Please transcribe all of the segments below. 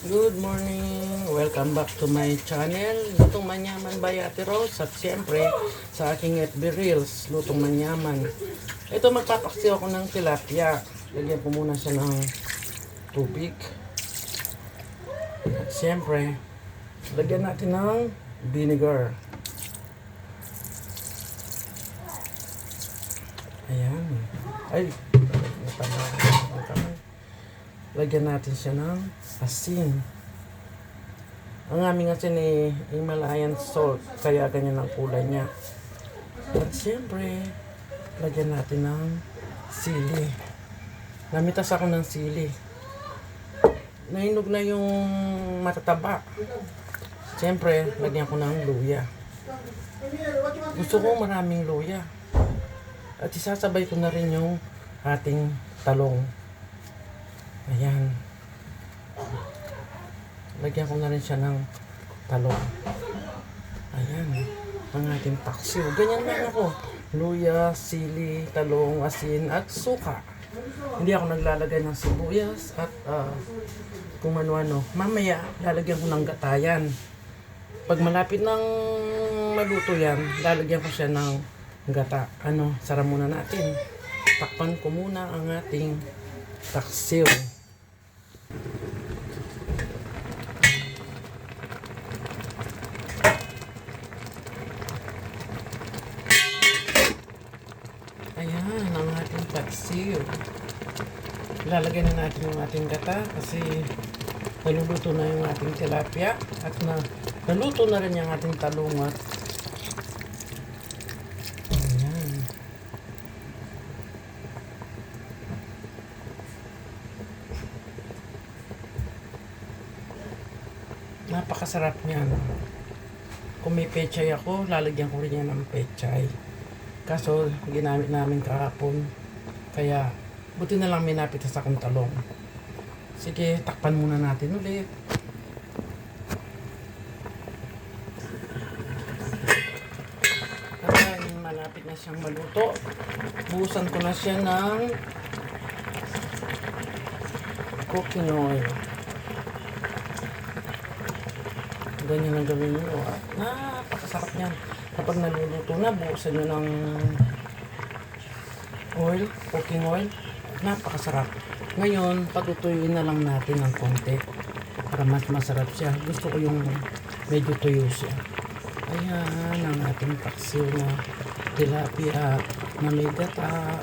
Good morning! Welcome back to my channel, Lutong Manyaman by Ate Rose. At siyempre, sa aking FB Reels, Lutong Manyaman. Ito, magpapaksiw ako ng tilapia. Lagyan ko muna siya ng tubig. At siyempre, lagyan natin ng vinegar. Ayan. Ay, lagyan natin siya ng asin. Ang aming asin ay Himalayan salt, kaya ganyan ang kulay niya. At siyempre, lagyan natin ng sili. Namitas ako ng sili. Nahinog na yung matataba. Siyempre, lagyan ko ng luya. Gusto ko maraming luya. At isasabay ko na rin yung ating talong. Ayan. Lagyan ko na rin siya ng talong. Ayan. Ang ating paksiw. Ganyan lang ako. Luya, sili, talong, asin, at suka. Hindi ako naglalagay ng sibuyas at kung ano-ano. Mamaya, lalagyan ko ng gatayan. Pag malapit ng maluto yan, lalagyan ko siya ng gata. Sara muna natin. Takpan ko muna ang ating paksiw. Ayan, ang ating paksiw. Ilalagay na natin yung ating gata kasi naluluto na yung ating tilapia at naluto na rin yung ating talungat. Ayan. Napakasarap niyan. Kung may pechay ako, lalagyan ko rin yan ng pechay. Kaso, ginamit namin kahapon. Kaya, buti na lang may napitas akong talong. Sige, takpan muna natin ulit. Ayan, malapit na siyang maluto. Buhusan ko na siya ng cooking oil. Ganyan ang gawin nyo. Napakasarap niyan. Kapag naluluto na, buhusan nyo ng oil, cooking oil. Napakasarap. Ngayon, patutuyuin na lang natin ng konti para mas masarap siya. Gusto ko yung medyo tuyo siya. Ayan, ang ating paksiw na tilapia na may gata.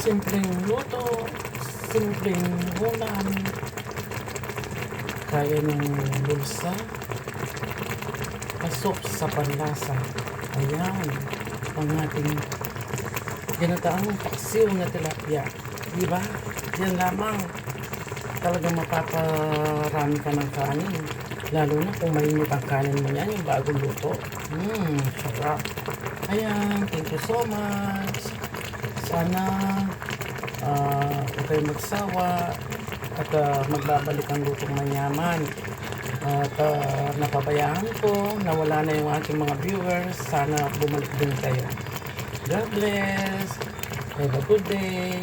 Simpleng luto, simpleng ulam, kaya ng bulsa, pasok sa panlasa. Ayan, ang ating ginataang paksiw na tilapia. Diba? Yan lamang. Talagang mapaparami ka ng kanin. Lalo na kung mainit ang kanin mo yan, yung bagong luto. Sarap. Ayan, thank you so much. Sana huwag kayong magsawa at magbabalik ang Lutong Manyaman. At napabayaan ko, nawala na yung aking mga viewers. Sana bumalik din kayo. God bless. Have a good day.